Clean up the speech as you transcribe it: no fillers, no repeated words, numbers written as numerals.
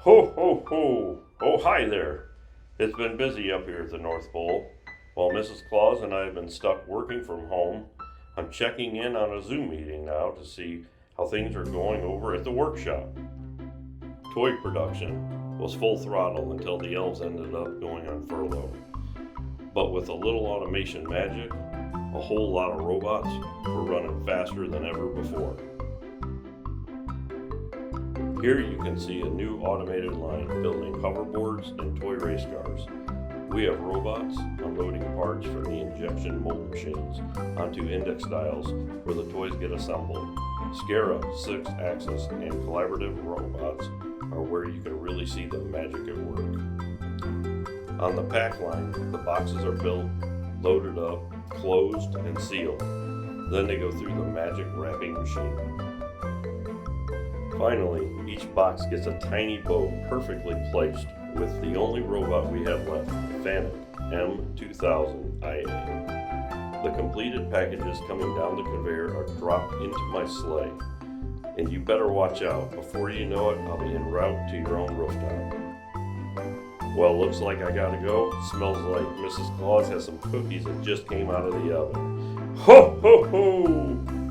Ho, ho, ho! Oh, hi there! It's been busy up here at the North Pole. While Mrs. Claus and I have been stuck working from home, I'm checking in on a Zoom meeting now to see how things are going over at the workshop. Toy production was full throttle until the elves ended up going on furlough. But with a little automation magic, a whole lot of robots were running faster than ever before. Here you can see a new automated line building hoverboards and toy race cars. We have robots unloading parts from the injection mold machines onto index dials where the toys get assembled. Scara, 6-axis, and collaborative robots are where you can really see the magic at work. On the pack line, the boxes are built, loaded up, closed, and sealed. Then they go through the magic wrapping machine. Finally, each box gets a tiny bow perfectly placed with the only robot we have left, Fanuc M2000IA. The completed packages coming down the conveyor are dropped into my sleigh. And you better watch out. Before you know it, I'll be en route to your own rooftop. Well, looks like I gotta go. Smells like Mrs. Claus has some cookies that just came out of the oven. Ho, ho, ho!